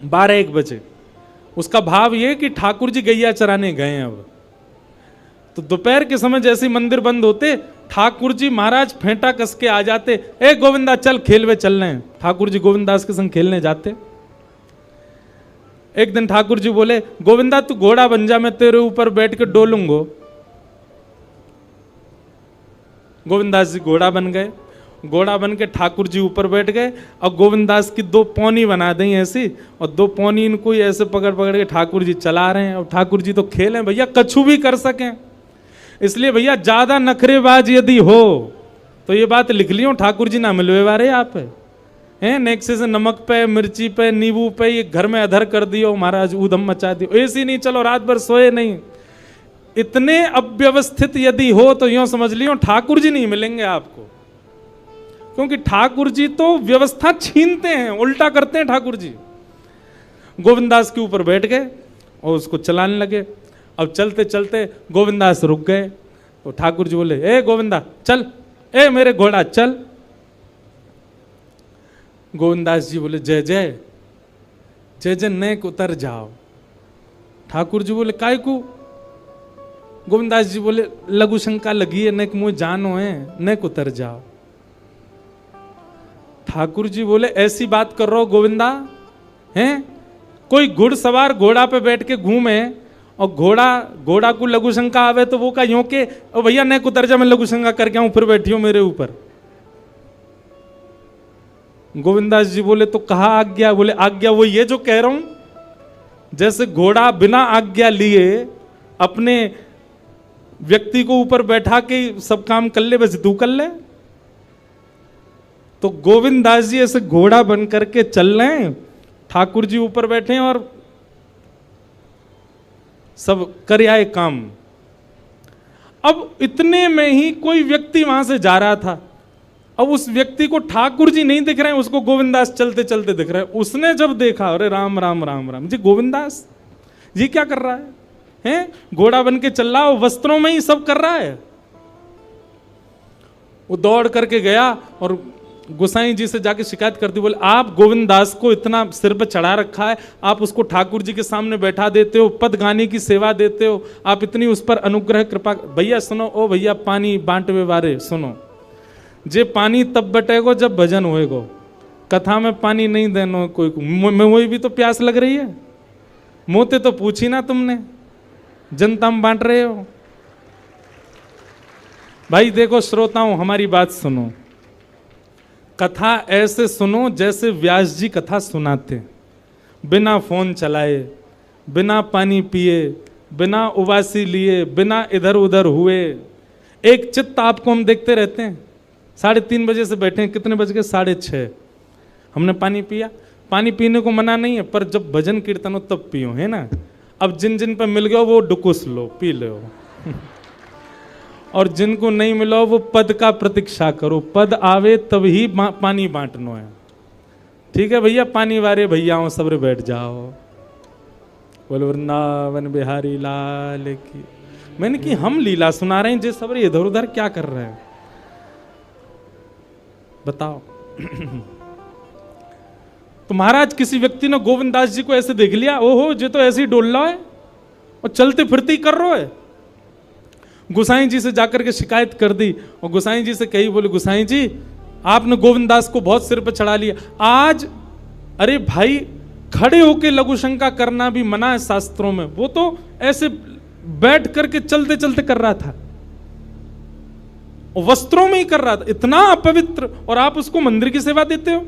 12-1 बजे। उसका भाव ये कि ठाकुर जी गैया चराने गए हैं। अब तो दोपहर के समय जैसे ही मंदिर बंद होते, ठाकुर जी महाराज फेंटा कस के आ जाते, ए गोविंदा चल खेलवे चल रहे हैं। ठाकुर जी गोविंदास के संग खेलने जाते। एक दिन ठाकुर जी बोले, गोविंदा तू घोड़ा बन जा, मैं तेरे ऊपर बैठ के डोलूंगो। गोविंदास जी घोड़ा बन गए। घोड़ा बन के ठाकुर जी ऊपर बैठ गए और गोविंदास की 2 पौनी बना दी ऐसी, और 2 पौनी इनको ही ऐसे पकड़ पकड़ के ठाकुर जी चला रहे हैं। और ठाकुर जी तो खेलें भैया, कछु भी कर सकें। इसलिए भैया ज्यादा नखरेबाज यदि हो तो ये बात लिख लियो, ठाकुर जी ना मिलवे वारे आप हैं। नेक्से से नमक पे, मिर्ची पे, नींबू पे ये घर में अधर कर दियो महाराज, ऊधम मचा दियो। ऐसी नहीं चलो रात भर सोए नहीं। इतने अव्यवस्थित यदि हो तो यूं समझ लियो ठाकुर जी नहीं मिलेंगे आपको, क्योंकि ठाकुर जी तो व्यवस्था छीनते हैं, उल्टा करते हैं ठाकुर जी। गोविंदास के ऊपर बैठ गए और उसको चलाने लगे। अब चलते चलते गोविंदास रुक गए तो ठाकुर जी बोले, ए गोविंदा चल, ए मेरे घोड़ा चल। गोविंदास जी बोले, जय जय जय जय, नेक उतर जाओ। ठाकुर जी बोले, काय को? गोविंदास जी बोले, लघु शंका लगी है, नेक मुँह जानो है, नेक उतर जाओ। ठाकुर जी बोले, ऐसी बात कर रहे हो गोविंदा हैं? कोई घुड़सवार घोड़ा पे बैठ के घूमे और घोड़ा को लघु शंका आवे तो वो का यूं के, ओ भैया नेक उतर जा, मैं लघु शंका करके आऊं, फिर बैठी हो मेरे ऊपर। गोविंदास जी बोले, तो कहा आज्ञा? बोले, आज्ञा वो ये जो कह रहा हूं, जैसे घोड़ा बिना आज्ञा लिए अपने व्यक्ति को ऊपर बैठा के सब काम कर ले, बस तू कर ले। तो गोविंदास जी ऐसे घोड़ा बन करके चल रहे हैं, ठाकुर जी ऊपर बैठे हैं और सब कर आए काम। अब इतने में ही कोई व्यक्ति वहां से जा रहा था। अब उस व्यक्ति को ठाकुर जी नहीं दिख रहे हैं, उसको गोविंदास चलते चलते दिख रहे हैं। उसने जब देखा, अरे राम राम राम राम जी, गोविंदास जी क्या कर रहा है? हैं? घोड़ा बन के चल रहा है, वस्त्रों में ही सब कर रहा है। वो दौड़ करके गया और गोसाई जी से जाके शिकायत कर दी। बोले, आप गोविंदास को इतना सिर पे चढ़ा रखा है, आप उसको ठाकुर जी के सामने बैठा देते हो, पद गाने की सेवा देते हो, आप इतनी उस पर अनुग्रह कृपा। भैया सुनो, ओ भैया पानी बांटवे वारे सुनो, जे पानी तब बटेगो जब भजन होएगो, कथा में पानी नहीं देनो कोई को। मैं वही भी तो प्यास लग रही है, मोते तो पूछी ना तुमने, जनता में बांट रहे हो। भाई देखो श्रोताओं, हमारी बात सुनो, कथा ऐसे सुनो जैसे व्यास जी कथा सुनाते, बिना फोन चलाए, बिना पानी पिए, बिना उबासी लिए, बिना इधर उधर हुए। एक चित्त आपको हम देखते रहते हैं। 3:30 बजे से बैठे हैं, कितने बज गए? 6:30। हमने पानी पिया। पानी पीने को मना नहीं है, पर जब भजन कीर्तन हो तब पियो, है ना। अब जिन जिन पर मिल गया वो डुकुस लो, पी लो और जिनको नहीं मिला वो पद का प्रतीक्षा करो, पद आवे तब ही पानी बांटनो है। ठीक है भैया, पानी वारे भैयाओं सबरे बैठ जाओ। बोलो वृंदावन बिहारी लाल की। मैंने कि हम लीला सुना रहे हैं, जे सबरे इधर उधर क्या कर रहे हैं बताओ। तो महाराज किसी व्यक्ति ने गोविंदास जी को ऐसे देख लिया, ओहो जे तो ऐसे ही डोल रहा है और चलते फिरते ही कर रहा है। गोसाई जी से जाकर के शिकायत कर दी और गोसाई जी से कही, बोले गोसाई जी आपने गोविंदास को बहुत सिर पर चढ़ा लिया आज। अरे भाई, खड़े होके लघु शंका करना भी मना है शास्त्रों में, वो तो ऐसे बैठ करके चलते चलते कर रहा था, वस्त्रों में ही कर रहा था, इतना अपवित्र, और आप उसको मंदिर की सेवा देते हो।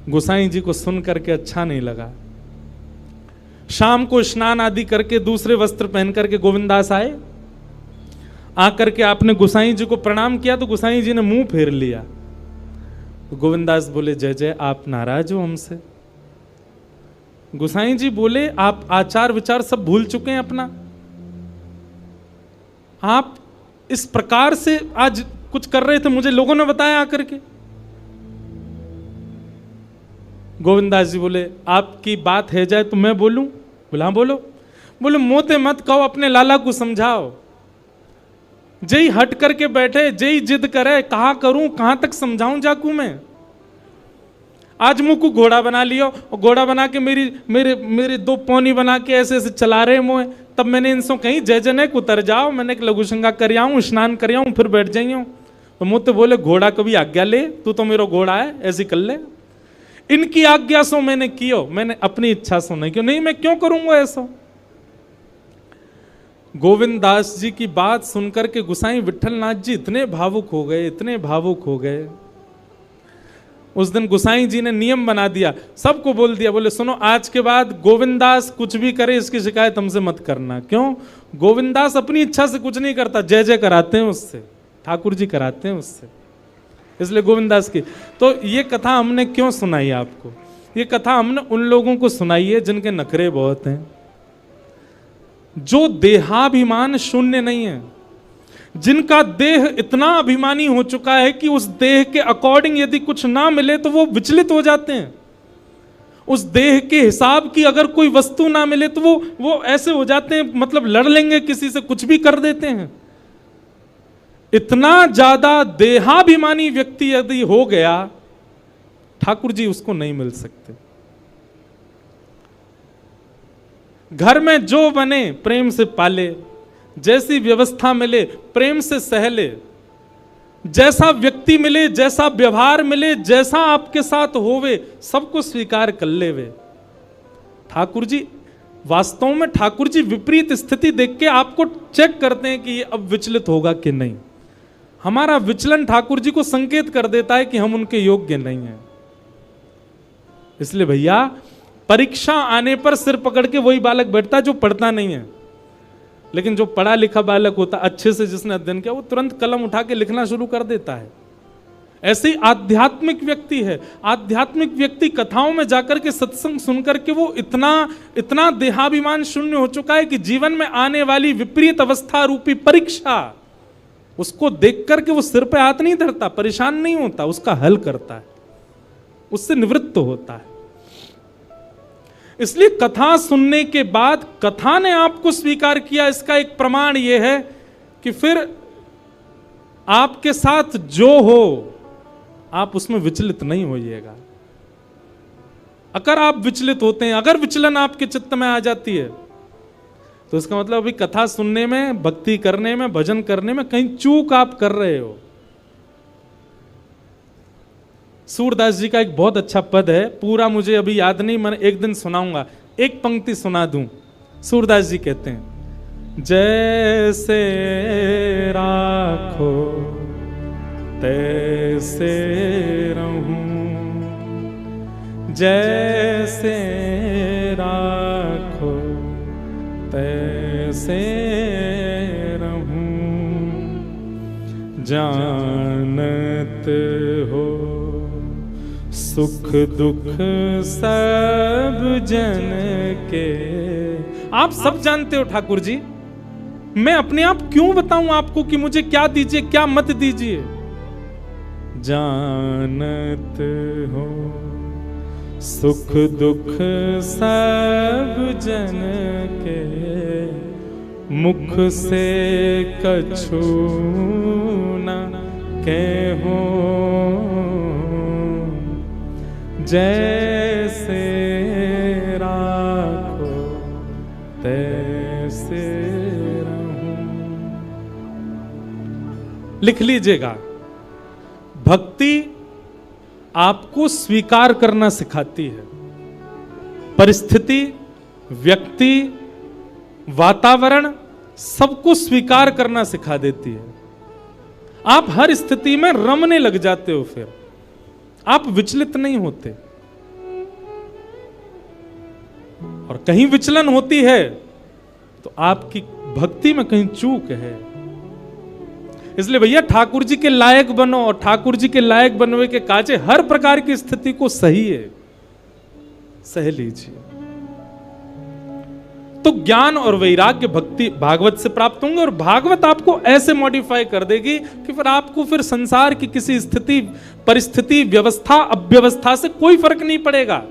गोसाई जी को सुन करके अच्छा नहीं लगा। शाम को स्नान आदि करके दूसरे वस्त्र पहन करके गोविंदास आए। आकर के आपने गोसाई जी को प्रणाम किया तो गोसाई जी ने मुंह फेर लिया। तो गोविंदास बोले, जय जय, आप नाराज हो हमसे? गोसाई जी बोले, आप आचार विचार सब भूल चुके हैं अपना। आप इस प्रकार से आज कुछ कर रहे थे, मुझे लोगों ने बताया आकर के। गोविंदास जी बोले, आपकी बात है जाए तो मैं बोलूं? बोला बोलो। बोले, मोते मत कहो, अपने लाला को समझाओ। जय हट करके बैठे, जय जिद करे, कहा करूं, कहां तक समझाऊं जाकू मैं? आज मुँह को घोड़ा बना लियो और घोड़ा बना के मेरी मेरे मेरे 2 पौनी बना के ऐसे ऐसे चला रहे मुँह। तब मैंने इनसे कहीं जय जनक उतर जाओ, मैंने एक लघु शंका कर आऊँ, स्नान कर आऊँ, फिर बैठ जाइयो। तो मुझसे बोले घोड़ा कभी आज्ञा ले, तू तो मेरा घोड़ा है, ऐसी कर ले। इनकी आज्ञा सो मैंने कियो, मैंने अपनी इच्छा सो नहीं क्यों, नहीं मैं क्यों करूंगा ऐसा। गोविंद दास जी की बात सुनकर के गोसाई विठलनाथ जी इतने भावुक हो गए, इतने भावुक हो गए। उस दिन गोसाई जी ने नियम बना दिया, सबको बोल दिया, बोले सुनो आज के बाद गोविंद दास कुछ भी करे इसकी शिकायत हमसे मत करना। क्यों? गोविंद दास अपनी इच्छा से कुछ नहीं करता, जय जय कराते हैं उससे, ठाकुर जी कराते हैं उससे, इसलिए गोविंद दास की। तो ये कथा हमने क्यों सुनाई आपको? ये कथा हमने उन लोगों को सुनाई है जिनके नखरे बहुत हैं, जो देहाभिमान शून्य नहीं है, जिनका देह इतना अभिमानी हो चुका है कि उस देह के अकॉर्डिंग यदि कुछ ना मिले तो वो विचलित हो जाते हैं। उस देह के हिसाब की अगर कोई वस्तु ना मिले तो वो ऐसे हो जाते हैं, मतलब लड़ लेंगे किसी से, कुछ भी कर देते हैं। इतना ज्यादा देहाभिमानी व्यक्ति यदि हो गया, ठाकुर जी उसको नहीं मिल सकते। घर में जो बने प्रेम से पाले, जैसी व्यवस्था मिले प्रेम से सहले, जैसा व्यक्ति मिले, जैसा व्यवहार मिले, जैसा आपके साथ होवे सबको स्वीकार कर लेवे। ठाकुर जी वास्तव में, ठाकुर जी विपरीत स्थिति देख के आपको चेक करते हैं कि ये अब विचलित होगा कि नहीं। हमारा विचलन ठाकुर जी को संकेत कर देता है कि हम उनके योग्य नहीं हैं। इसलिए भैया परीक्षा आने पर सिर पकड़ के वही बालक बैठता है जो पढ़ता नहीं है, लेकिन जो पढ़ा लिखा बालक होता, अच्छे से जिसने अध्ययन किया, वो तुरंत कलम उठा के लिखना शुरू कर देता है। ऐसे ही आध्यात्मिक व्यक्ति है। आध्यात्मिक व्यक्ति कथाओं में जाकर के सत्संग सुनकर के वो इतना देहाभिमान शून्य हो चुका है कि जीवन में आने वाली विपरीत अवस्था रूपी परीक्षा उसको देख करके वो सिर पे हाथ नहीं धरता, परेशान नहीं होता, उसका हल करता है, उससे निवृत्त होता है। इसलिए कथा सुनने के बाद कथा ने आपको स्वीकार किया, इसका एक प्रमाण यह है कि फिर आपके साथ जो हो आप उसमें विचलित नहीं होइएगा। अगर आप विचलित होते हैं, अगर विचलन आपके चित्त में आ जाती है, तो इसका मतलब अभी कथा सुनने में, भक्ति करने में, भजन करने में कहीं चूक आप कर रहे हो। सूरदास जी का एक बहुत अच्छा पद है, पूरा मुझे अभी याद नहीं, मैं एक दिन सुनाऊंगा, एक पंक्ति सुना दूं। सूरदास जी कहते हैं, जैसे राखो तैसे रहूं, जैसे राखो तैसे रहूं, जानत हो सुख दुख सब जन के। आप सब जानते हो ठाकुर जी, मैं अपने आप क्यों बताऊं आपको कि मुझे क्या दीजिए क्या मत दीजिए। जानत हो सुख दुख सब जन के, मुख से कछु न कहो, जैसे राखो तैसे रहूं। लिख लीजिएगा, भक्ति आपको स्वीकार करना सिखाती है। परिस्थिति, व्यक्ति, वातावरण सबको स्वीकार करना सिखा देती है। आप हर स्थिति में रमने लग जाते हो, फिर आप विचलित नहीं होते। और कहीं विचलन होती है तो आपकी भक्ति में कहीं चूक है। इसलिए भैया ठाकुर जी के लायक बनो, और ठाकुर जी के लायक बनने के काजे हर प्रकार की स्थिति को सही है, सह लीजिए। तो ज्ञान और वैराग्य भक्ति भागवत से प्राप्त होंगे, और भागवत आपको ऐसे मॉडिफाई कर देगी कि फिर आपको फिर संसार की किसी स्थिति, परिस्थिति, व्यवस्था, अव्यवस्था से कोई फर्क नहीं पड़ेगा।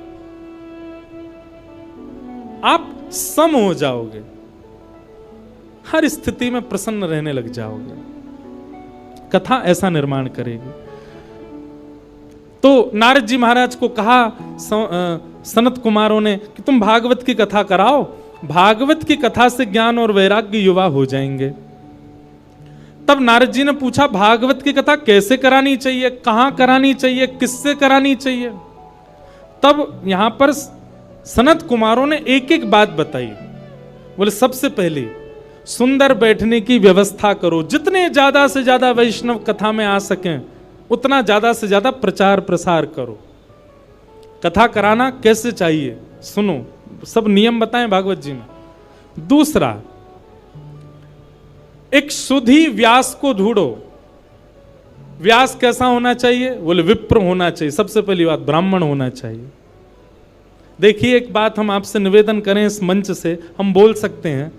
आप सम हो जाओगे, हर स्थिति में प्रसन्न रहने लग जाओगे। कथा ऐसा निर्माण करेगी। तो नारद जी महाराज को कहा सनत कुमारों ने कि तुम भागवत की कथा कराओ, भागवत की कथा से ज्ञान और वैराग्य युवा हो जाएंगे। तब नारद जी ने पूछा भागवत की कथा कैसे करानी चाहिए, कहां करानी चाहिए, किससे करानी चाहिए। तब यहां पर सनत कुमारों ने एक एक बात बताई। बोले सबसे पहले सुंदर बैठने की व्यवस्था करो, जितने ज्यादा से ज्यादा वैष्णव कथा में आ सकें उतना ज्यादा से ज्यादा प्रचार प्रसार करो। कथा कराना कैसे चाहिए सुनो, सब नियम बताएं भागवत जी में। दूसरा, एक शुद्धि व्यास को ढूंढो। व्यास कैसा होना चाहिए? बोले विप्र होना चाहिए। सबसे पहली बात ब्राह्मण होना चाहिए। देखिए एक बात हम आपसे निवेदन करें, इस मंच से हम बोल सकते हैं,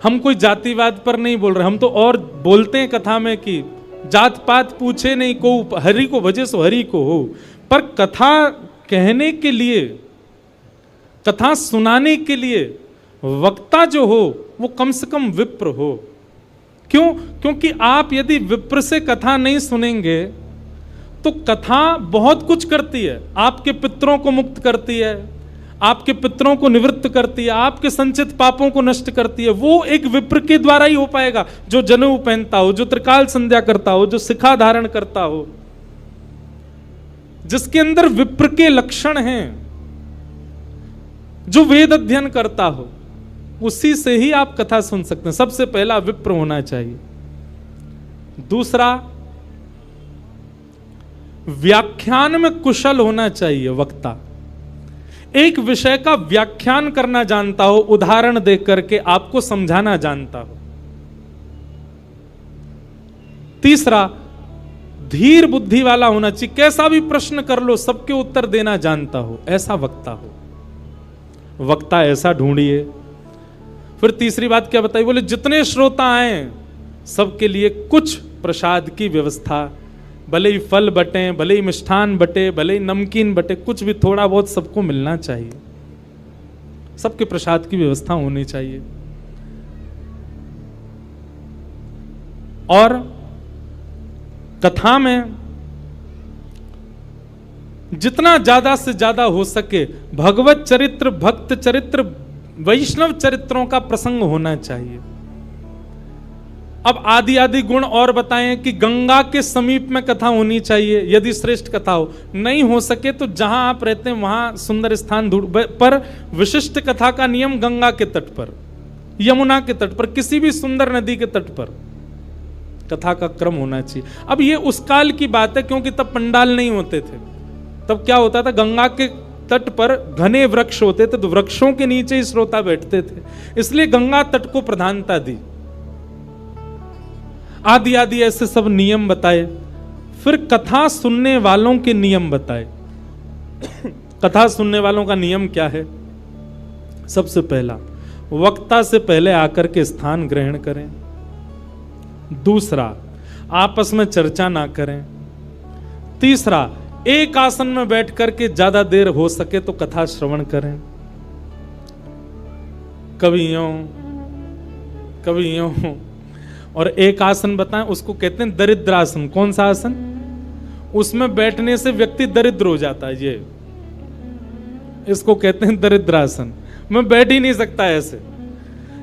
हम कोई जातिवाद पर नहीं बोल रहे, हम तो और बोलते हैं कथा में कि जात पात पूछे नहीं को, हरि को भजे सो हरि को हो। पर कथा कहने के लिए, कथा सुनाने के लिए वक्ता जो हो वो कम से कम विप्र हो। क्यों? क्योंकि आप यदि विप्र से कथा नहीं सुनेंगे तो कथा बहुत कुछ करती है। आपके पितरों को मुक्त करती है, आपके पितरों को निवृत्त करती है, आपके संचित पापों को नष्ट करती है। वो एक विप्र के द्वारा ही हो पाएगा, जो जनेऊ पहनता हो, जो त्रिकाल संध्या करता हो, जो शिखा धारण करता हो, जिसके अंदर विप्र के लक्षण हैं, जो वेद अध्ययन करता हो, उसी से ही आप कथा सुन सकते हैं। सबसे पहला विप्र होना चाहिए। दूसरा, व्याख्यान में कुशल होना चाहिए वक्ता। एक विषय का व्याख्यान करना जानता हो, उदाहरण देख करके आपको समझाना जानता हो। तीसरा, धीर बुद्धि वाला होना चाहिए। कैसा भी प्रश्न कर लो सबके उत्तर देना जानता हो, ऐसा वक्ता हो। वक्ता ऐसा ढूंढिए। फिर तीसरी बात क्या बताई? बोले जितने श्रोता आए सबके लिए कुछ प्रसाद की व्यवस्था, भले ही फल बटे, भले ही मिष्ठान बटे, भले ही नमकीन बटे, कुछ भी थोड़ा बहुत सबको मिलना चाहिए। सबके प्रसाद की व्यवस्था होनी चाहिए। और कथा में जितना ज्यादा से ज्यादा हो सके भगवत चरित्र, भक्त चरित्र, वैष्णव चरित्रों का प्रसंग होना चाहिए। अब आदि आदि गुण और बताएं कि गंगा के समीप में कथा होनी चाहिए यदि श्रेष्ठ कथा हो। नहीं हो सके तो जहां आप रहते हैं वहां सुंदर स्थान ढूंढ, पर विशिष्ट कथा का नियम गंगा के तट पर, यमुना के तट पर, किसी भी सुंदर नदी के तट पर कथा का क्रम होना चाहिए। अब ये उस काल की बात है क्योंकि तब पंडाल नहीं होते थे। तब क्या होता था, गंगा के तट पर घने वृक्ष होते थे, तो वृक्षों के नीचे ही श्रोता बैठते थे, इसलिए गंगा तट को प्रधानता दी। आदि आदि ऐसे सब नियम बताए। फिर कथा सुनने वालों के नियम बताए। कथा सुनने वालों का नियम क्या है? सबसे पहला, वक्ता से पहले आकर के स्थान ग्रहण करें। दूसरा, आपस में चर्चा ना करें। तीसरा, एक आसन में बैठ करके ज्यादा देर हो सके तो कथा श्रवण करें। कभी यूं कभी यूं। और एक आसन बताएं, उसको कहते हैं दरिद्रासन। कौन सा आसन? उसमें बैठने से व्यक्ति दरिद्र हो जाता है। ये इसको कहते हैं दरिद्रासन। मैं बैठ ही नहीं सकता ऐसे।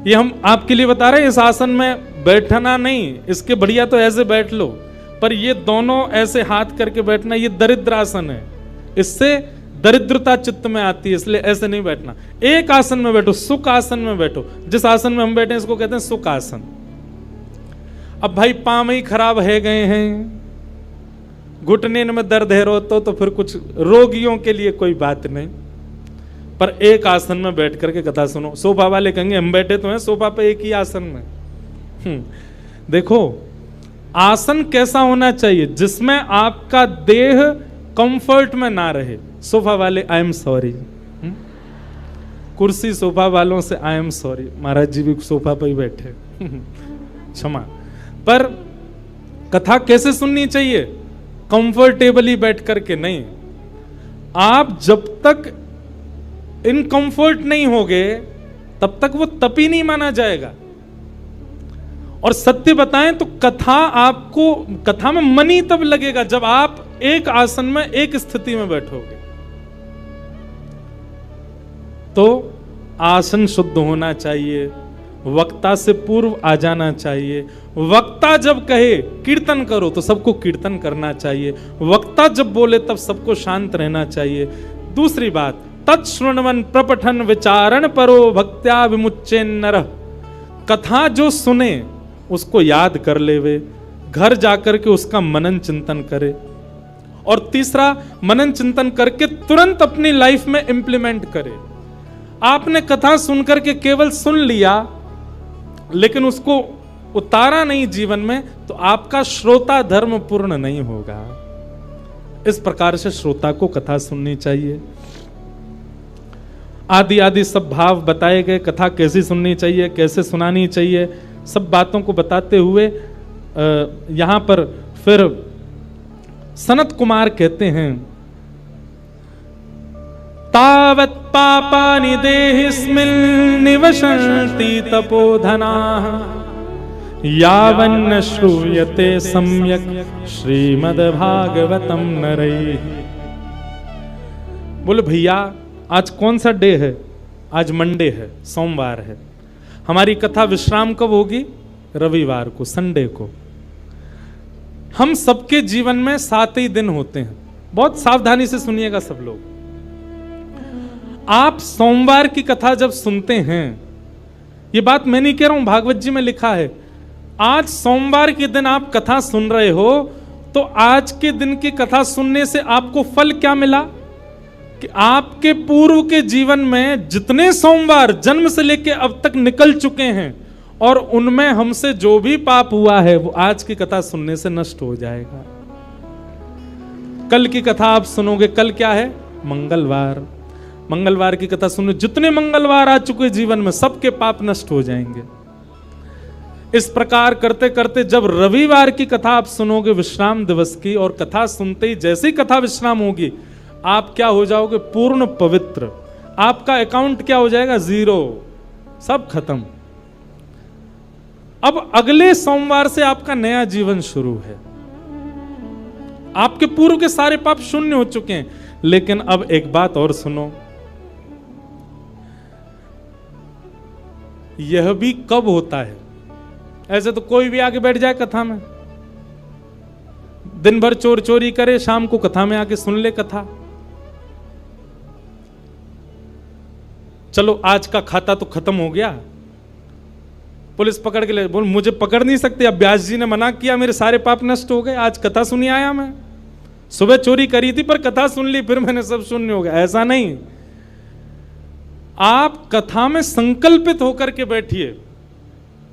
ये हम आपके लिए बता रहे हैं, इस आसन में बैठना नहीं, इसके बढ़िया तो ऐसे बैठ लो, पर ये दोनों ऐसे हाथ करके बैठना, ये दरिद्रासन है। इससे दरिद्रता चित्त में आती है, इसलिए ऐसे नहीं बैठना। एक आसन में बैठो, सुख आसन में बैठो। जिस आसन में हम बैठे हैं इसको कहते हैं सुख आसन। अब भाई पांव ही खराब है गए हैं, घुटने में दर्द है रो तो फिर कुछ रोगियों के लिए कोई बात नहीं, पर एक आसन में बैठ करके कथा सुनो। सोफा वाले कहेंगे हम बैठे तो हैं सोफा पे एक ही आसन में। देखो आसन कैसा होना चाहिए जिसमें आपका देह कंफर्ट में ना रहे। सोफा वाले आई एम सॉरी, कुर्सी सोफा वालों से आई एम सॉरी, महाराज जी भी सोफा पर ही बैठे, क्षमा। पर कथा कैसे सुननी चाहिए? कंफर्टेबली बैठ करके नहीं। आप जब तक इनकंफर्ट नहीं होगे तब तक वो तपी नहीं माना जाएगा। और सत्य बताएं तो कथा में मन ही तब लगेगा जब आप एक आसन में एक स्थिति में बैठोगे। तो आसन शुद्ध होना चाहिए, वक्ता से पूर्व आ जाना चाहिए। वक्ता जब कहे कीर्तन करो तो सबको कीर्तन करना चाहिए। वक्ता जब बोले तब सबको शांत रहना चाहिए। दूसरी बात, तत्श्रृण्वन प्रपठन विचारण परो भक्त्या विमुच्चे नरः। कथा जो सुने उसको याद कर लेवे, घर जाकर के उसका मनन चिंतन करे। और तीसरा, मनन चिंतन करके तुरंत अपनी लाइफ में इंप्लीमेंट करे। आपने कथा सुनकर के केवल सुन लिया लेकिन उसको उतारा नहीं जीवन में, तो आपका श्रोता धर्म पूर्ण नहीं होगा। इस प्रकार से श्रोता को कथा सुननी चाहिए। आदि आदि सब भाव बताए गए, कथा कैसी सुननी चाहिए, कैसे सुनानी चाहिए, सब बातों को बताते हुए यहां पर फिर सनत कुमार कहते हैं, तावत् पापानि देहिस्मिन् निवसन्ति तपोधनाः यावन्न श्रूयते सम्यक् श्रीमद्भागवतम नरैः। बोले भैया आज कौन सा डे है? आज मंडे है, सोमवार है। हमारी कथा विश्राम कब होगी? रविवार को, संडे को। हम सबके जीवन में 7 ही दिन होते हैं। बहुत सावधानी से सुनिएगा सब लोग। आप सोमवार की कथा जब सुनते हैं, ये बात मैं नहीं कह रहा हूं, भागवत जी में लिखा है, आज सोमवार के दिन आप कथा सुन रहे हो तो आज के दिन की कथा सुनने से आपको फल क्या मिला कि आपके पूर्व के जीवन में जितने सोमवार जन्म से लेकर अब तक निकल चुके हैं और उनमें हमसे जो भी पाप हुआ है वो आज की कथा सुनने से नष्ट हो जाएगा। कल की कथा आप सुनोगे, कल क्या है? मंगलवार। मंगलवार की कथा सुनो, जितने मंगलवार आ चुके जीवन में सबके पाप नष्ट हो जाएंगे। इस प्रकार करते करते जब रविवार की कथा आप सुनोगे विश्राम दिवस की, और कथा सुनते ही जैसे ही कथा विश्राम होगी आप क्या हो जाओगे? पूर्ण पवित्र। आपका अकाउंट क्या हो जाएगा? 0, सब खत्म। अब अगले सोमवार से आपका नया जीवन शुरू है। आपके पूर्व के सारे पाप शून्य हो चुके हैं। लेकिन अब एक बात और सुनो, यह भी कब होता है? ऐसे तो कोई भी आके बैठ जाए कथा में, दिन भर चोर चोरी करे, शाम को कथा में आके सुन ले कथा। चलो आज का खाता तो खत्म हो गया, पुलिस पकड़ के ले, बोल मुझे पकड़ नहीं सकते, अब व्यास जी ने मना किया, मेरे सारे पाप नष्ट हो गए, आज कथा सुनी आया मैं। सुबह चोरी करी थी पर कथा सुन ली, फिर मैंने सब शून्य हो गया। ऐसा नहीं, आप कथा में संकल्पित होकर के बैठिए।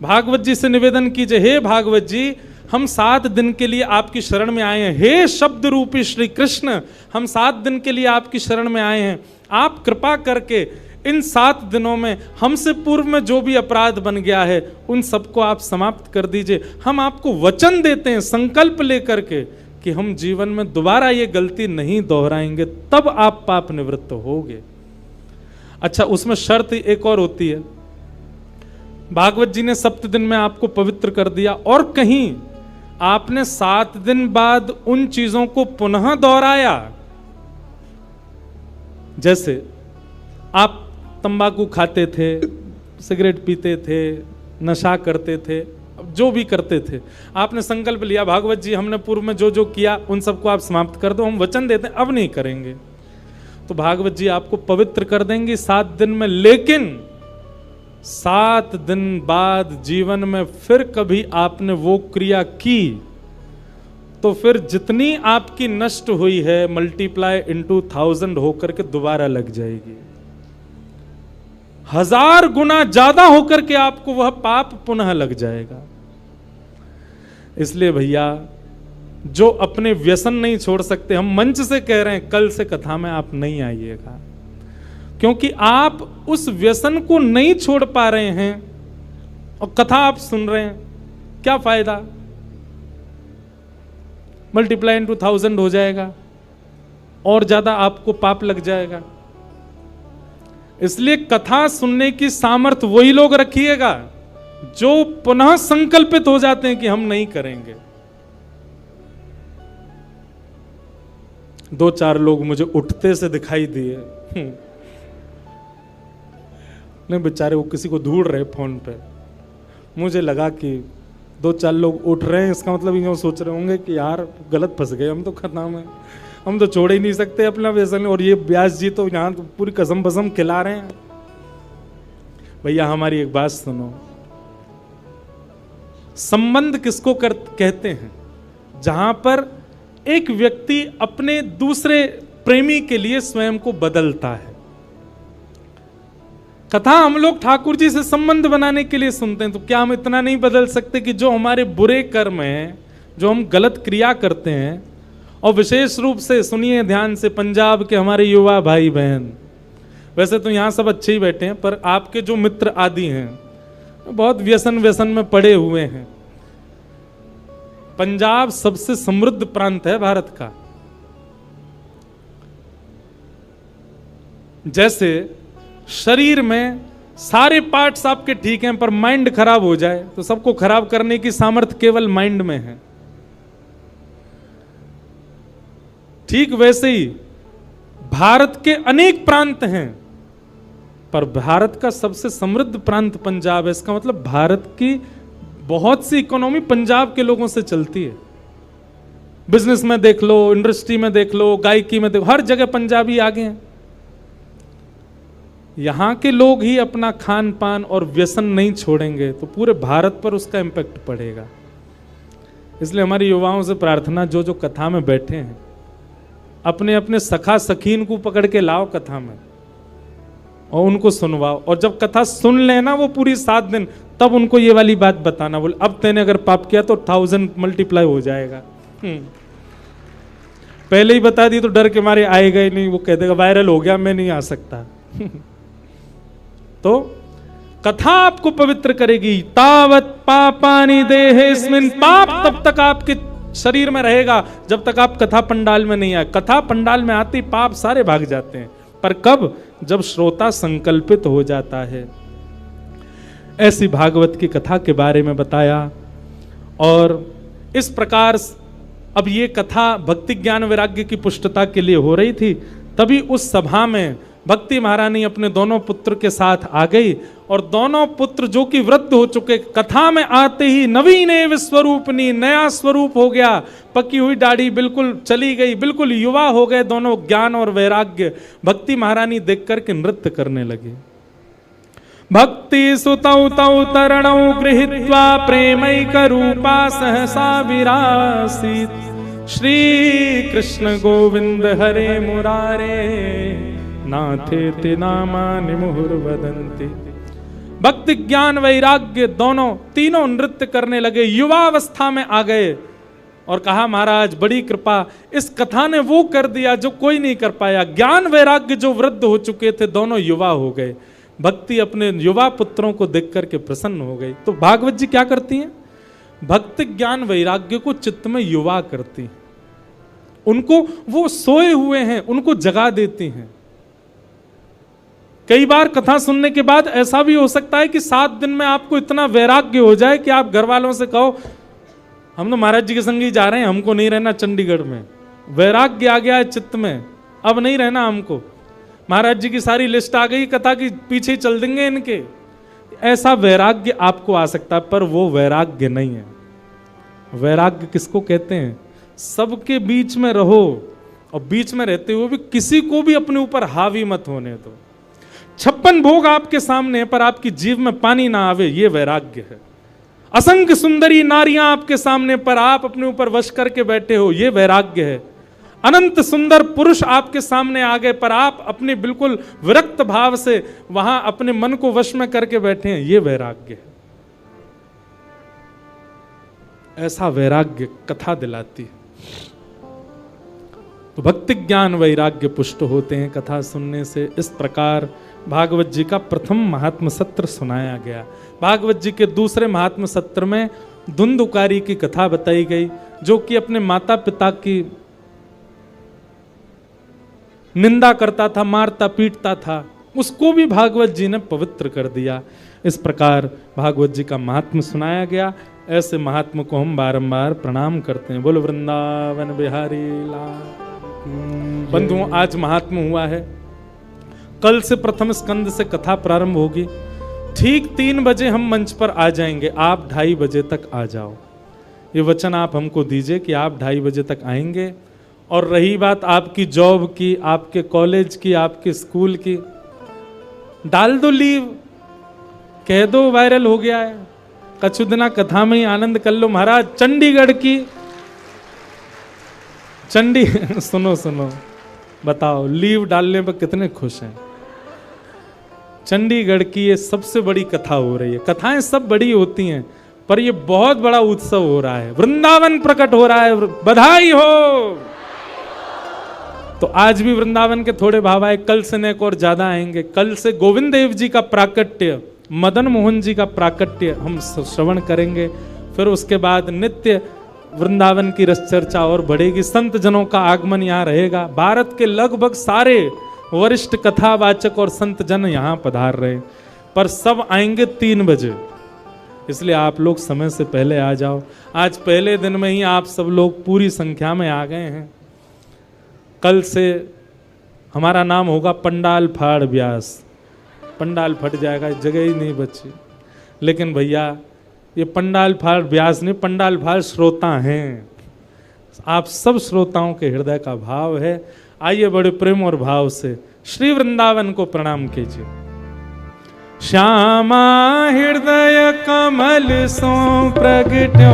भागवत जी से निवेदन कीजिए, हे भागवत जी, हम 7 दिन के लिए आपकी शरण में आए हैं। हे शब्द रूपी श्री कृष्ण, हम 7 दिन के लिए आपकी शरण में आए हैं। आप कृपा करके इन 7 दिनों में हमसे पूर्व में जो भी अपराध बन गया है उन सबको आप समाप्त कर दीजिए। हम आपको वचन देते हैं संकल्प लेकर के कि हम जीवन में दोबारा ये गलती नहीं दोहराएंगे, तब आप पाप निवृत्त होगे। अच्छा, उसमें शर्त एक और होती है। भागवत जी ने 7 दिन में आपको पवित्र कर दिया और कहीं आपने 7 दिन बाद उन चीजों को पुनः दोहराया। जैसे आप तंबाकू खाते थे, सिगरेट पीते थे, नशा करते थे, जो भी करते थे, आपने संकल्प लिया भागवत जी हमने पूर्व में जो जो किया उन सबको आप समाप्त कर दो, हम वचन देते हैं अब नहीं करेंगे। तो भागवत जी आपको पवित्र कर देंगे 7 दिन में। लेकिन 7 दिन बाद जीवन में फिर कभी आपने वो क्रिया की तो फिर जितनी आपकी नष्ट हुई है मल्टीप्लाई इनटू 1000 होकर के दोबारा लग जाएगी। 1000 गुना ज्यादा होकर के आपको वह पाप पुनः लग जाएगा। इसलिए भैया, जो अपने व्यसन नहीं छोड़ सकते, हम मंच से कह रहे हैं कल से कथा में आप नहीं आइएगा, क्योंकि आप उस व्यसन को नहीं छोड़ पा रहे हैं और कथा आप सुन रहे हैं, क्या फायदा? मल्टीप्लाई इनटू 1000 हो जाएगा और ज्यादा आपको पाप लग जाएगा। इसलिए कथा सुनने की सामर्थ्य वही लोग रखिएगा जो पुनः संकल्पित हो जाते हैं कि हम नहीं करेंगे। 2-4 लोग मुझे उठते से दिखाई दिए। नहीं बेचारे वो किसी को ढूंढ रहे फोन पे। मुझे लगा कि 2-4 लोग उठ रहे हैं, इसका मतलब यूँ सोच रहे होंगे कि यार गलत फंस गए, हम तो खतम है, हम तो छोड़ ही नहीं सकते अपना व्यसन, और ये व्यास जी तो यहाँ तो पूरी कसम बसम खिला रहे हैं। भैया हमारी एक बात सुनो, संबंध किसको कहते हैं? जहां पर एक व्यक्ति अपने दूसरे प्रेमी के लिए स्वयं को बदलता है। कथा हम लोग ठाकुर जी से संबंध बनाने के लिए सुनते हैं, तो क्या हम इतना नहीं बदल सकते कि जो हमारे बुरे कर्म हैं, जो हम गलत क्रिया करते हैं, और विशेष रूप से सुनिए ध्यान से पंजाब के हमारे युवा भाई बहन, वैसे तो यहाँ सब अच्छे ही बैठे हैं, पर आपके जो मित्र आदि हैं बहुत व्यसन में पड़े हुए हैं। पंजाब सबसे समृद्ध प्रांत है भारत का। जैसे शरीर में सारे पार्ट्स आपके ठीक हैं, पर माइंड खराब हो जाए तो सबको खराब करने की सामर्थ्य केवल माइंड में है। ठीक वैसे ही भारत के अनेक प्रांत हैं, पर भारत का सबसे समृद्ध प्रांत पंजाब है। इसका मतलब भारत की बहुत सी इकोनॉमी पंजाब के लोगों से चलती है। बिजनेस में देख लो, इंडस्ट्री में देख लो, गायकी में देखो, हर जगह पंजाबी आगे हैं। यहां के लोग ही अपना खान पान और व्यसन नहीं छोड़ेंगे तो पूरे भारत पर उसका इंपैक्ट पड़ेगा। इसलिए हमारी युवाओं से प्रार्थना, जो जो कथा में बैठे हैं अपने अपने सखा सखीन को पकड़ के लाओ कथा में और उनको सुनवाओ, और जब कथा सुन लेना वो पूरी 7 दिन, तब उनको ये वाली बात बताना, बोले अब तेने अगर पाप किया तो 1000 मल्टीप्लाई हो जाएगा। पहले ही बता दी तो डर के मारे आएगा ही नहीं, वो कह देगा वायरल हो गया, मैं नहीं आ सकता। तो कथा आपको पवित्र करेगी। तावत पापानि देहेस्मिन्, पाप तब तक आपके शरीर में रहेगा जब तक आप कथा पंडाल में नहीं आए। कथा पंडाल में आते ही पाप सारे भाग जाते हैं, पर कब? जब श्रोता संकल्पित हो जाता है। ऐसी भागवत की कथा के बारे में बताया, और इस प्रकार अब ये कथा भक्ति ज्ञान वैराग्य की पुष्टता के लिए हो रही थी। तभी उस सभा में भक्ति महारानी अपने दोनों पुत्र के साथ आ गई, और दोनों पुत्र जो कि वृद्ध हो चुके, कथा में आते ही नवीन एव स्वरूपनी, नया स्वरूप हो गया, पकी हुई दाढ़ी बिल्कुल चली गई, बिल्कुल युवा हो गए दोनों। ज्ञान और वैराग्य भक्ति महारानी देख करके नृत्य करने लगे। भक्ति सुतौ तौ तरणौ गृहीत्वा प्रेमैक रूपा सहसा विरासीत्, श्री कृष्ण गोविंद हरे मुरारे नाथेति नामानि मुहुर्वदन्ति। भक्ति ज्ञान वैराग्य दोनों तीनों नृत्य करने लगे, युवावस्था में आ गए, और कहा महाराज बड़ी कृपा, इस कथा ने वो कर दिया जो कोई नहीं कर पाया। ज्ञान वैराग्य जो वृद्ध हो चुके थे दोनों युवा हो गए। भक्ति अपने युवा पुत्रों को देख करके प्रसन्न हो गई। तो भागवत जी क्या करती हैं? भक्ति ज्ञान वैराग्य को चित्त में युवा करती, उनको वो सोए हुए हैं उनको जगा देती हैं। कई बार कथा सुनने के बाद ऐसा भी हो सकता है कि 7 दिन में आपको इतना वैराग्य हो जाए कि आप घर वालों से कहो हम तो महाराज जी के संग ही जा रहे हैं, हमको नहीं रहना चंडीगढ़ में। वैराग्य आ गया है चित्त में, अब नहीं रहना हमको, महाराज जी की सारी लिस्ट आ गई, कथा की पीछे चल देंगे इनके। ऐसा वैराग्य आपको आ सकता है, पर वो वैराग्य नहीं है। वैराग्य किसको कहते हैं? सबके बीच में रहो, और बीच में रहते हुए भी किसी को भी अपने ऊपर हावी मत होने दो। 56 भोग आपके सामने है, पर आपकी जीव में पानी ना आवे, ये वैराग्य है। असंख्य सुंदरी नारियां आपके सामने, पर आप अपने ऊपर वश करके बैठे हो, ये वैराग्य है। अनंत सुंदर पुरुष आपके सामने आ गए, पर आप अपने बिल्कुल विरक्त भाव से वहां अपने मन को वश में करके बैठे हैं, ये वैराग्य है। ऐसा वैराग्य कथा दिलाती है। तो भक्ति ज्ञान वैराग्य पुष्ट होते हैं कथा सुनने से। इस प्रकार भागवत जी का प्रथम महात्म सत्र सुनाया गया। भागवत जी के दूसरे महात्म सत्र में धुंधुकारी की कथा बताई गई, जो कि अपने माता पिता की निंदा करता था, मारता पीटता था, उसको भी भागवत जी ने पवित्र कर दिया। इस प्रकार भागवत जी का महात्म सुनाया गया। ऐसे महात्मा को हम बारंबार प्रणाम करते हैं। बोलो वृंदावन बिहारी लाल। बंधुओं, आज महात्मा हुआ है, कल से प्रथम स्कंद से कथा प्रारंभ होगी। ठीक 3 बजे हम मंच पर आ जाएंगे, आप 2:30 बजे तक आ जाओ। ये वचन आप हमको दीजिए कि आप 2:30 बजे तक आएंगे। और रही बात आपकी जॉब की, आपके कॉलेज की, आपके स्कूल की, डाल दो लीव, कह दो वायरल हो गया है, कछु दिना कथा में ही आनंद कर लो। महाराज चंडीगढ़ की सुनो बताओ, लीव डालने पर कितने खुश हैं। चंडीगढ़ की ये सबसे बड़ी कथा हो रही है। कथाएं सब बड़ी होती हैं, पर ये बहुत बड़ा उत्सव हो रहा है, वृंदावन प्रकट हो रहा है, बधाई हो। तो आज भी वृंदावन के थोड़े भाव आए, कल से नेक और ज्यादा आएंगे। कल से गोविंद देव जी का प्राकट्य, मदन मोहन जी का प्राकट्य हम श्रवण करेंगे। फिर उसके बाद नित्य वृंदावन की रस चर्चा और बढ़ेगी, संत जनों का आगमन यहाँ रहेगा। भारत के लगभग सारे वरिष्ठ कथावाचक और संत जन यहाँ पधार रहे, पर सब आएंगे 3 बजे, इसलिए आप लोग समय से पहले आ जाओ। आज पहले दिन में ही आप सब लोग पूरी संख्या में आ गए हैं। कल से हमारा नाम होगा पंडाल फाड़ व्यास। पंडाल फट जाएगा, जगह ही नहीं बची। लेकिन भैया ये पंडाल फाड़ व्यास नहीं, पंडाल फाड़ श्रोता हैं। आप सब श्रोताओं के हृदय का भाव है। आइए बड़े प्रेम और भाव से श्री वृंदावन को प्रणाम कीजिए। श्यामा हृदय कमल सो प्रगट्यो,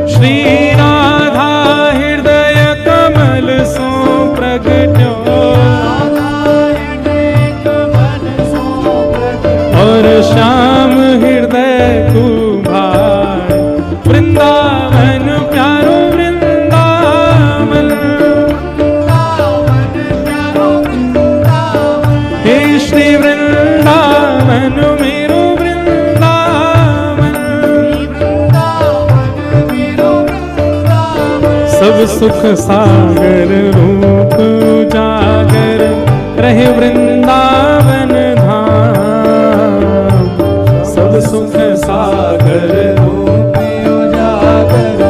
श्री राधा हृदय कमल सो प्रगट्यो, और श्याम हृदय कुभार, वृंदावन प्यारो वृंदावन, हे श्री वृंदावन मेरो वृंदावन, सब सुख सागर रूप उजागर रहे वृंदावन धाम, सब सुख सागर रूप उजागर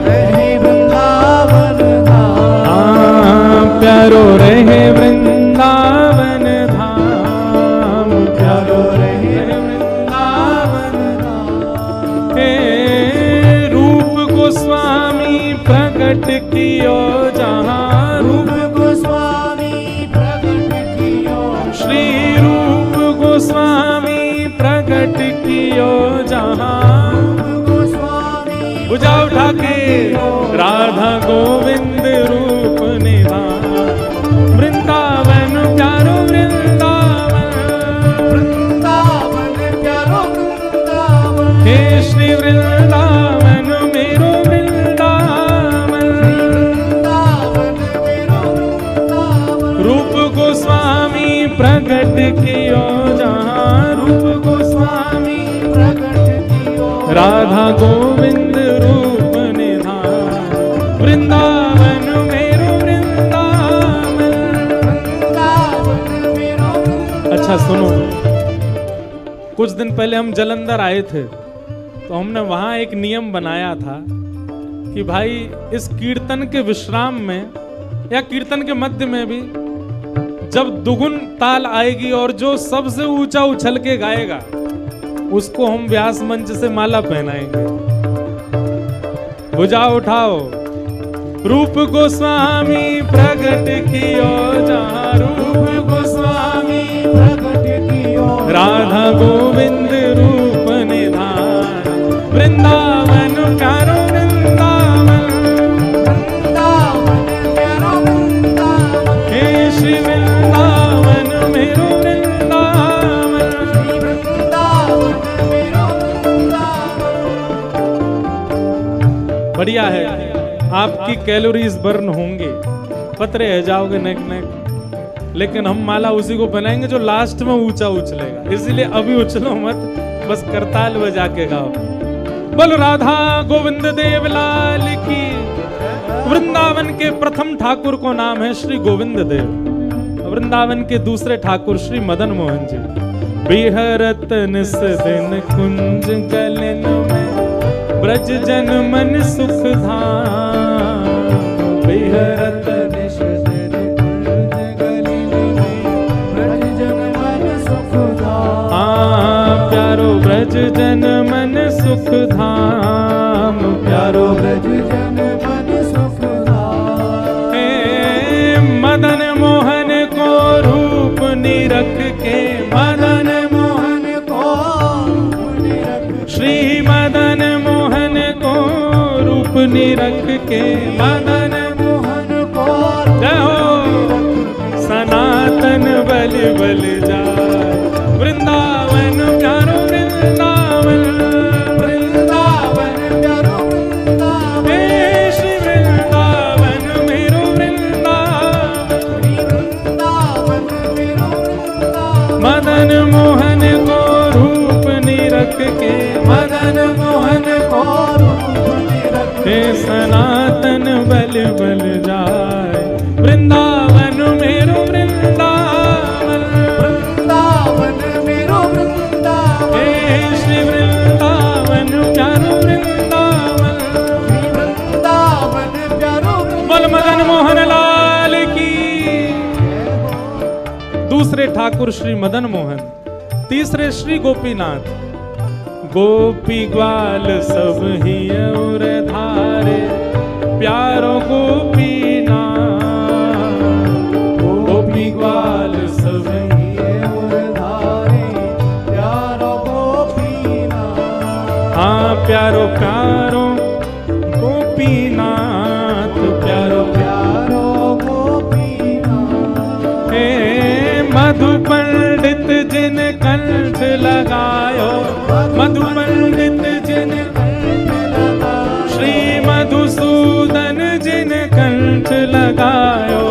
रहे वृंदावन धाम, प्यारो रहे वृंदावन धाम, प्यारो रहे वृंदावन धाम। हे रूप गोस्वामी प्रकट कियो जहाँ, रूप गोस्वामी प्रकट कियो, श्री रूप गोस्वामी प्रकट कियो जहाँ, बुझा उठा के राधा गोविंद रूप निधान, वृंदावन प्यारो वृंदावन, वृंदावन प्यारो वृंदावन, हे श्री वृंदावन मेरो वृंदावन, वृंदावन मेरो वृंदावन, रूप गोस्वामी प्रकट कियो जहाँ, रूप गोस्वामी प्रकट कियो, राधा गोविंद रूप निधान, वृंदावन मेरो वृंदावन, वृंदावन मेरो वृंदावन। अच्छा सुनो, कुछ दिन पहले हम जलंधर आए थे, तो हमने वहां एक नियम बनाया था कि भाई इस कीर्तन के विश्राम में या कीर्तन के मध्य में भी जब दुगुन ताल आएगी और जो सबसे ऊंचा उछल के गाएगा उसको हम व्यास मंच से माला पहनाएंगे। भुजा उठाओ, रूप गोस्वामी प्रकट कियो जहाँ, रूप गोस्वामी प्रकट कियो, राधा गोविंद रूप निधान, वृंदावन प्यारो वृंदावन, वृंदावन प्यारो वृंदावन, हे श्री वृंदावन मेरो वृंदावन, श्री वृंदावन मेरो वृंदावन। बढ़िया है, आपकी कैलोरीज बर्न होंगे, पतरे रह जाओगे नेक नेक, लेकिन हम माला उसी को पहनाएंगे जो लास्ट में ऊंचा उछलेगा। इसलिए अभी उछलो मत, बस करताल बजा के गाओ। बोलो राधा गोविंद देव लाल की। वृंदावन के प्रथम ठाकुर को नाम है श्री गोविंद देव, वृंदावन के दूसरे ठाकुर श्री मदन मोहन जी। बिहरत निस दिन कुंज गलन में, ब्रज जन मन सुख धाम बिहरत निश तेरे कुंज गली में, ब्रज जन मन सुख धाम। हाँ प्यारो ब्रज जन मन सुख धाम, प्यारो ब्रज जन मन सुख धाम। मदन मोहन को रूप निरख के, मदन मोहन को निरख, श्री मदन मोहन को रूप निरख के, मदन मोहन को जय हो सनातन बल बल जाए। वृंदावन प्यारो वृंदावन, वृंदावन प्यारो वृंदावन, हे श्री वृंदावन मेरो वृंदावन। वृंदावन मेरो वृंदावन। मदन मोहन को रूप निरख के, मदन मोहन को रूप निरख, हे सनातन बल बल जाए। वृंदावन मेरो वृंदावन, वृंदावन मेरो वृंदावन, हे श्री वृंदावन प्यारो वृंदावन। वृंदावन प्यारो बोल मदन मोहन लाल की। दूसरे ठाकुर श्री मदन मोहन, तीसरे श्री गोपीनाथ। गोपी ग्वाल सब ही और धारे, प्यारो गोपीनाथ। गोपी ग्वाल सब ही और धारे, प्यारो गोपीनाथ। हाँ प्यारो प्यारो गोपीनाथ, प्यारो प्यारो गोपीनाथ। हे मधु पंडित जिन कंठ लगायो, मधु पंडित जिन श्री मधुसूदन जिन कंठ लगायो,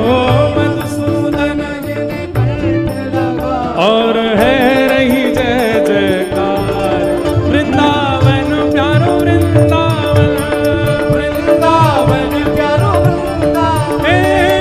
मधुसूदन जिन कंठ लगायो। और है रही जय जयकार वृंदावन प्यारो वृंदावन, वृंदावन प्यारो वृंदावन, हे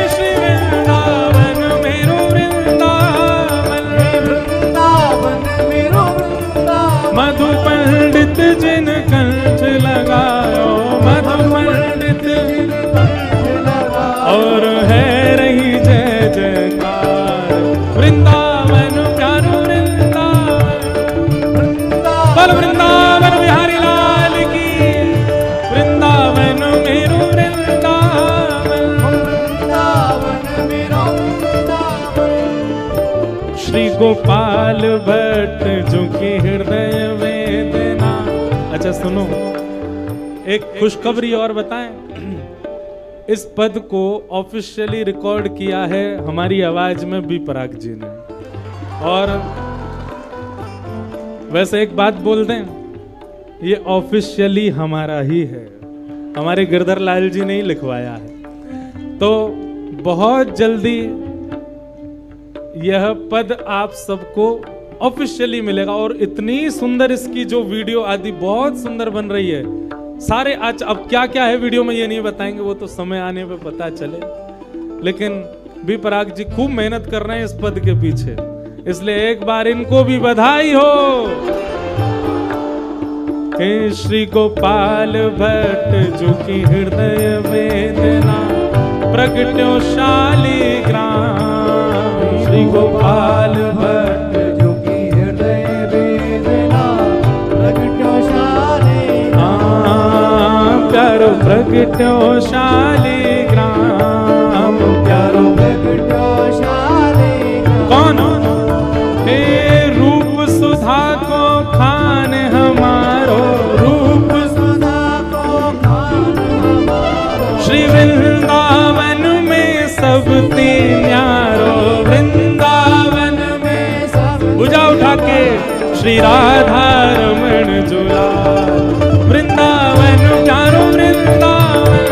श्री वृंदावन मेरो वृंदावन। वृंदावन मेरो वृंदावन। मधु पंडित जिन कंठ लगायो, मधु पंडित जिन कंठ लगायो। और है रही जय जयकार वृंदावन प्यारो वृंदावन। बोल वृंदावन बिहारी लाल की। वृंदावन मेरो वृंदावन, वृंदावन मेरो वृंदावन। श्री गोपाल भट्ट जो की हृदय वेदना। अच्छा सुनो, एक खुशखबरी और बताएं। इस पद को ऑफिशियली रिकॉर्ड किया है हमारी आवाज में बी पराग जी ने। और वैसे एक बात बोल दें, ये ऑफिशियली हमारा ही है, हमारे गिरधर लाल जी ने ही लिखवाया है। तो बहुत जल्दी यह पद आप सबको ऑफिशियली मिलेगा। और इतनी सुंदर इसकी जो वीडियो आदि बहुत सुंदर बन रही है सारे। आज अब क्या क्या है वीडियो में ये नहीं बताएंगे, वो तो समय आने पे पता चले। लेकिन बी पराग जी खूब मेहनत कर रहे हैं इस पद के पीछे, इसलिए एक बार इनको भी बधाई हो। हे श्री गोपाल भट्ट जो की हृदय वेदना प्रगट्यो शालिग्राम। श्री गोपाल भट्ट जो की हृदय वेदना प्रगट्यो शालिग्राम। प्यारो प्रगट्यो शालिग्राम, प्यारो प्रगट्यो शालिग्राम। कौन? हे रूप सुधा को खान हमारो, रूप सुधा को खान हमारो। श्री वृंदावन में सब न्यारो। वृंदावन में सब भुजा उठा के श्री राधा रमण जुला। वृंदावन प्यारो वृंदावन,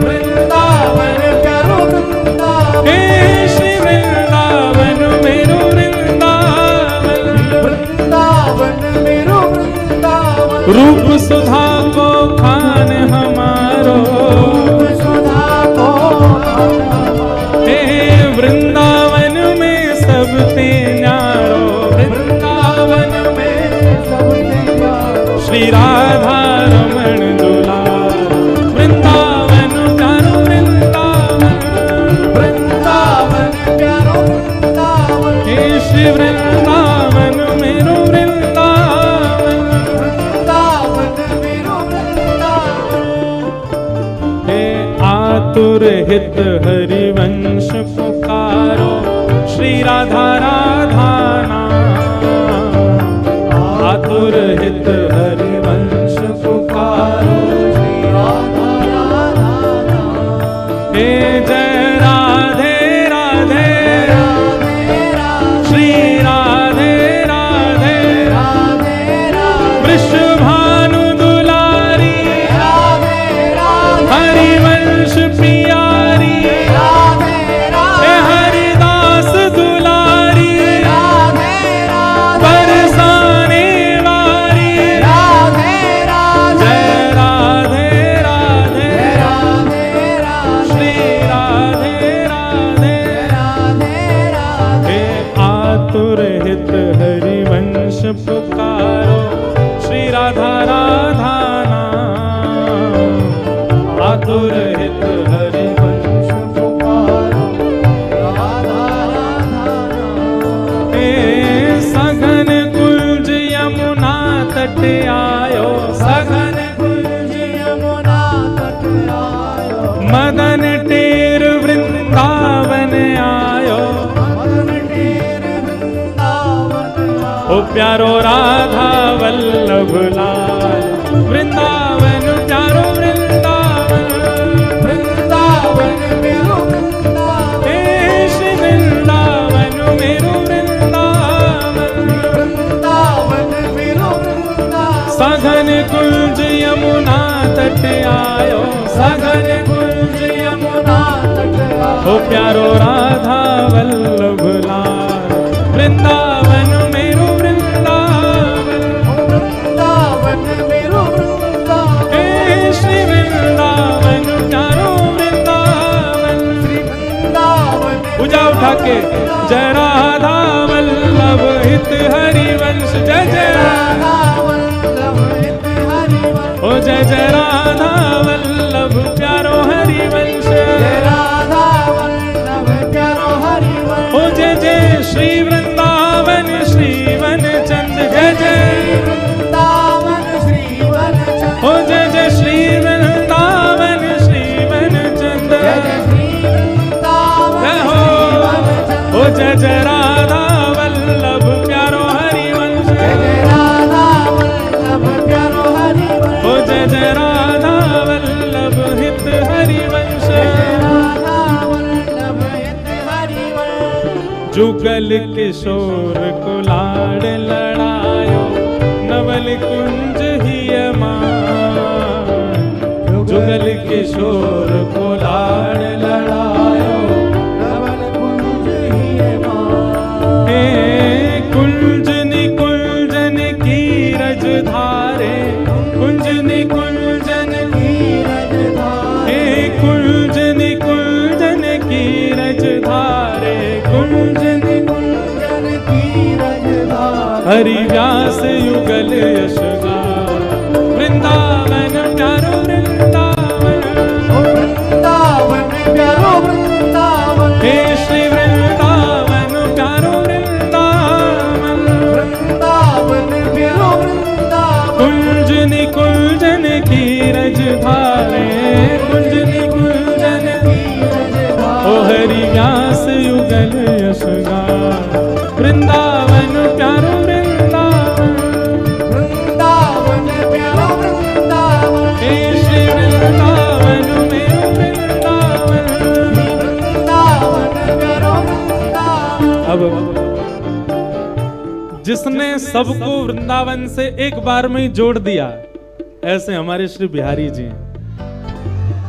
वृंदावन प्यारो वृंदावन। हे श्री वृंदावन मेरो वृंदावन। वृंदावन मेरो वृंदावन। रूप सुधा को खान हमारो, सुधा को हे वृंदावन में सब न्यारो। वृंदावन में सब न्यारो। श्री राधा रमण हित हरिवंश पुकारो, श्री राधा राधा नाम। आतुर हित हरिवंश पुकारो, श्री राधा राधा नाम। हे जय राधे राधे, राधे राधे, श्री राधे राधे, राधे राधे, वृषभानु दुलारी, राधे राधे, हरिवंश प्रियारी, राधे राधे, हे हरिदास दुलारी, राधे राधे, बरसाने वारी, राधे राधे, जय राधे राधे, राधे राधे, श्री राधे राधे, राधे राधे, हे आतुर हित हरिवंश पुकारो, श्री राधा राधा नाम। आतुर हित हरिवंश पुकारो, राधा राधा नाम। हे सघन कुंज यमुना तट आयो, सघन कुंज यमुना तट आयो, मदन टेर वृंदावन आयो, मदन टेर वृंदावन आयो। ओ प्यारो राधा वल्लभ लाल, वृंदावन प्यारो वृंदावन, वृंदावन मेरो वृंदावन, हे श्री वृंदावन मेरो वृंदावन। वृंदावन मेरो वृंदावन। सघन कुंज यमुना तट आयो, सघन कुंज यमुना, तट आयो, ओ प्यारो राधा वल्लभ लाल, वृंदावन मेरो वृंदावन। वृंदावन मेरो वृंदावन, हे श्री वृंदावन प्यारो वृंदावन। वृंदावन पूजा उठा के जय राधा वल्लभ हित हरिवंश, जय जय राधा वल्लभ हित हरिवंश। ओ जय जय राधा वल्लभ प्यारो हरिवंश। जय राधा वल्लभ प्यारो हरिवंश। ओ जय जय श्री वृंदावन श्रीवन चंद, जय जय वृंदावन श्रीवन चंद। ओ जय जय श्री वृंदावन श्रीवन चंद। जय जय श्री वृंदावन जय हो श्रीवन चंद। ओ जय जय राधा वल्लभ प्यारो हरिवंश। जय जय राधा वल्लभ प्यारो हरिवंश। ओ जय जय राधा वल्लभ हित हरिवंश। जय राधा वल्लभ हित हरिवंश। जुगल किशोर को लाड़ लड़ायो, नवल कुंज ही मान। जुगल किशोर को लाड़ लड़ायो, नवल कुंज ही मान। हे कुंज निकुंजन की रज धारे, कुंज निकुंजन नीरज धारे। हे कुंज निकुंजन की रज धारे, कुंज कुंजन नीरज धारे। हरि व्यास युगल यश गान, वृंदावन प्यारो वृंदावन। वृंदावन प्यारो वृंदावन। हे श्री वृंदावन प्यारो वृंदावन। वृंदावन प्यारो वृंदावन। कुंज निकुंजन की रज धारे, कुंज निकुंजन नीरज धारे। ओ हरि व्यास युगल यश गान, वृंदावन प्यारो वृंदावन। वृंदावन प्यारो वृंदावन। हे श्री वृंदावन मेरो वृंदावन। वृंदावन प्यारो वृंदावन। अब जिसने सबको वृंदावन से एक बार में ही जोड़ दिया, ऐसे हमारे श्री बिहारी जी हैं।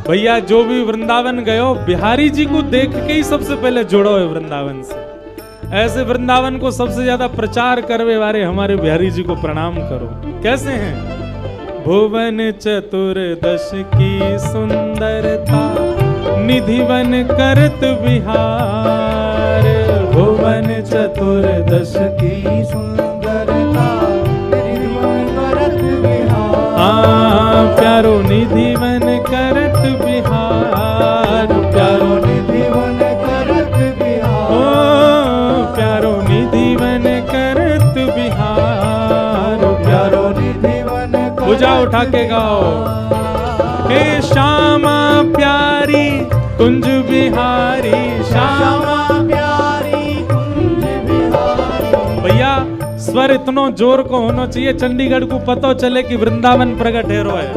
भैया जो भी वृंदावन गए हो, बिहारी जी को देख के ही सबसे पहले जोड़ो है वृंदावन से। ऐसे वृंदावन को सबसे ज्यादा प्रचार करवे वाले हमारे बिहारी जी को प्रणाम करो। कैसे हैं? भुवन चतुर्दश की सुंदरता, निधिवन करत विहार। भुवन चतुर्दश की सुंदरता, निर्मल करत विहार। प्यारो निधिवन करत विहार, प्यारो निधिवन करत विहार। ओ प्यारो निधिवन करत विहार, प्यारो निधिवन करत पूजा उठा के गाओ। हे श्यामा प्यारी कुंज बिहारी श्यामा प्यारी कुंज बिहारी। भैया स्वर इतनो जोर को होना चाहिए चंडीगढ़ को पता चले कि वृंदावन प्रगट हेरो है।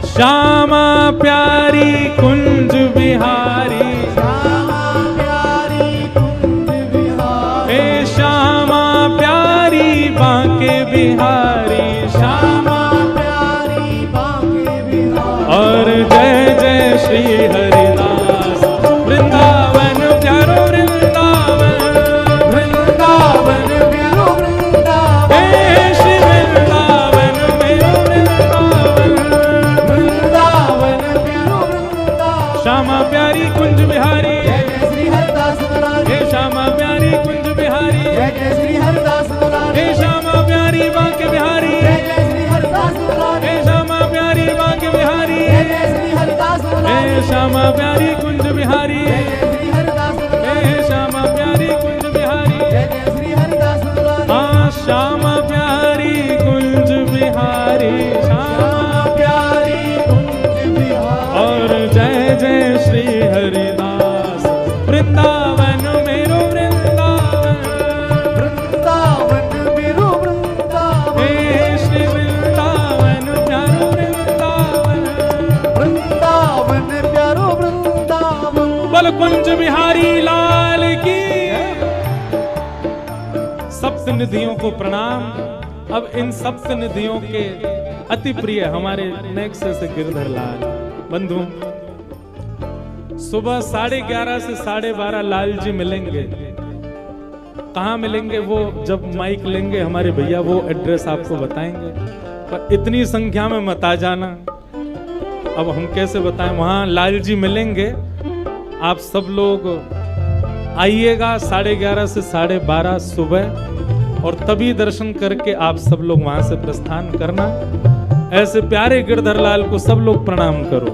श्यामा प्यारी कुंज बिहारी श्यामा प्यारी कुंज बिहारी। हे श्यामा प्यारी बांके बिहारी श्यामा प्यारी बांके बिहारी। और जय जय श्री हरिदास वृंदावन प्यारो वृंदावन वृंदावन प्यारो वृंदावन। हे श्री वृंदावन मेरो वृंदावन वृंदावन प्यारो वृंदावन। श्यामा प्यारी कुंज बिहारी जय जय श्री हरिदास मुरारी। हे श्यामा प्यारी कुंज बिहारी जय जय श्री हरिदास मुरारी। हे श्यामा प्यारी बांके बिहारी जय जय श्री हरिदास मुरारी। हे श्यामा प्यारी बांके बिहारी जय जय श्री हरिदास मुरारी। हे श्यामा प्यारी कुंज बिहारी जय जय श्री हरिदास मुरारी। हे श्यामा प्यारी कुंज बिहारी जय जय श्री हरिदास मुरारी। हाँ श्यामा प्यारी कुंज बिहारी श्यामा प्यारी कुंज बिहारी। और जय जय श्री हरिदास वृंदावन मेरो वृंदावन वृंदावन मेरो वृंदावन। हे श्री वृंदावन प्यारो वृंदावन वृंदावन प्यारो वृंदावन। बोल कुंज बिहारी लाल की। सप्त निधियों को प्रणाम। अब इन सप्त निधियों के अति प्रिय हमारे नेक्स्ट से गिरधर लाल बंधु सुबह 11:30 से 12:30 लाल जी मिलेंगे। कहाँ मिलेंगे वो जब माइक लेंगे हमारे भैया वो एड्रेस आपको बताएंगे, पर इतनी संख्या में मत आ जाना। अब हम कैसे बताएं, वहां लाल जी मिलेंगे। आप सब लोग आइएगा 11:30 से 12:30 सुबह, और तभी दर्शन करके आप सब लोग वहां से प्रस्थान करना। ऐसे प्यारे गिरधर लाल को सब लोग प्रणाम करो।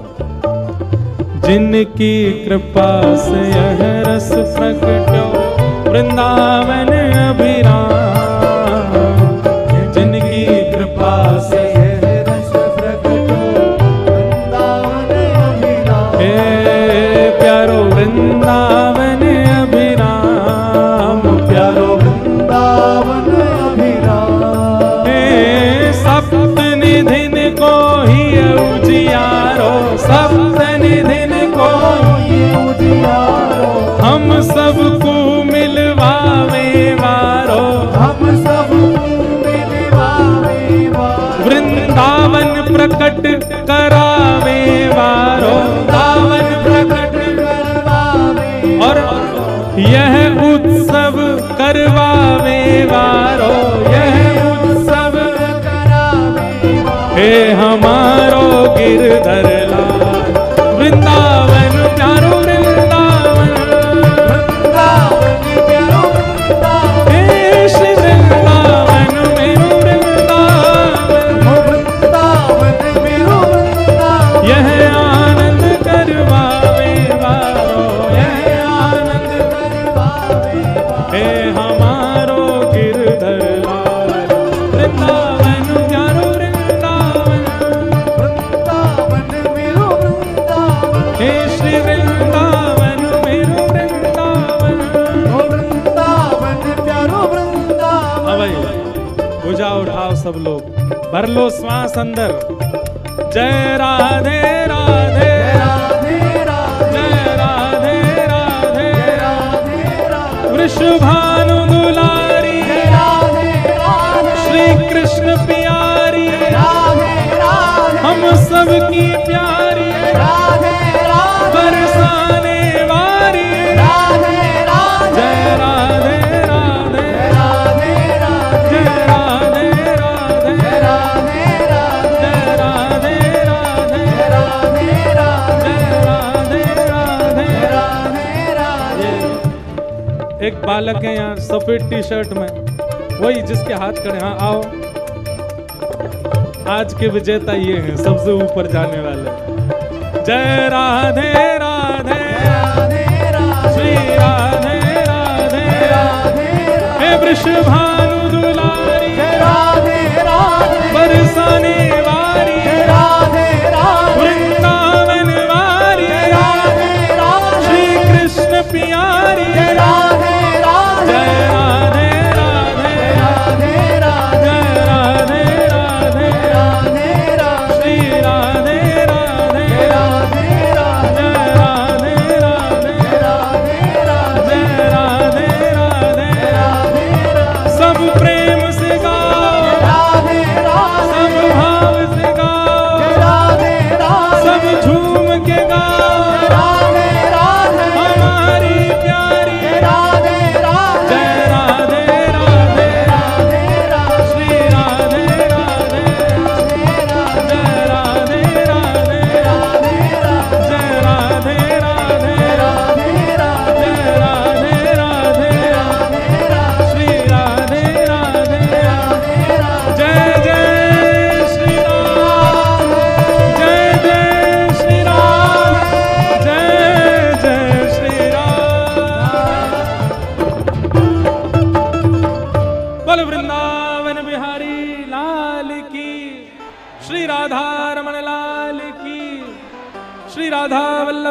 जिनकी कृपा से यह रस प्रकटो वृंदावन अभिराम, जिनकी कृपा से यह रस प्रकटो वृंदावन अभिराम। हे प्यारो वृंदावन अभिराम, प्यारो वृंदावन अभिराम। हे सप्त निधिन को ही उजियारो, सप्त निधिन को ये उजियारो। हम सबको मिलवावे वारो, हम सब मिलवावे वारो। वृंदावन प्रकट करावे वारो, वृंदावन प्रकट करवावे। और यह उत्सव करवावे वारो, यह उत्सव करावे वारो। हे हमारो गिरधर लाल वृंदावन प्यारो वृंदावन, वृंदावन प्यारो वृंदावन। हे श्री वृंदावन मेरो वृंदावन, ओ वृंदावन मेरो वृंदावन। यह आनंद करवावे वारो, यह आनंद करवावे वारो। हे हमारो गिरधर लाल वृंदावन प्यारो वृंदावन, वृंदावन मेरो वृंदावन। हे श्री वृंदावन मेरो वृंदावन। ओ वृंदावन प्यारो वृंदावन। हाँ भाई, भुजा उठाओ सब लोग, भर लो श्वास अंदर। जय राधे राधे, जय राधे राधे। जय राधे राधे, जय राधे राधे। वृषभानु दुलारी, जय राधे राधे। श्री कृष्ण प्यारी, राधे राधे। हम सबकी प्यारी, राधे राधे। बरसाने वारी। राधे राधे। जय राधे राधे, जय राधे राधे। जय राधे राधे, जय राधे राधे। जय राधे राधे, जय राधे राधे। जय राधे राधे। जय राधे राधे। एक बालक है यहाँ सफेद टी शर्ट में, वही जिसके हाथ खड़े। हाँ आओ, आज के विजेता ये हैं, सबसे ऊपर जाने वाले। जय राधे राधे, राधे राधे। श्री राधे राधे, राधे राधे। हे वृषभानु दुलारी, राधे राधे। बरसाने वारी, राधे राधे। वृंदावन वारी। राधे राधे। प्यारी जय राधे राधे जय राधे राधे राधे राधे जय राधे राधे राधे राधे श्री राधे राधे राधे राधे जय राधे राधे राधे राधे जय राधे राधे राधे राधे सब प्रेम से गाओ राधे राधे सब भाव से गाओ राधे राधे सब झूम के गाओ राधे राधे हमारी प्यारी राधे राधे जय राधे राधे राधे राधे श्री राधे राधे जय राधे राधे जय राधे राधे जय राधे राधे श्री राधे राधे जय जय श्री राम जय जय श्री राम जय जय श्री राम बोल वृंदावन बिहारी लाल की श्री राधा रमण लाल की श्री राधा वल्लभ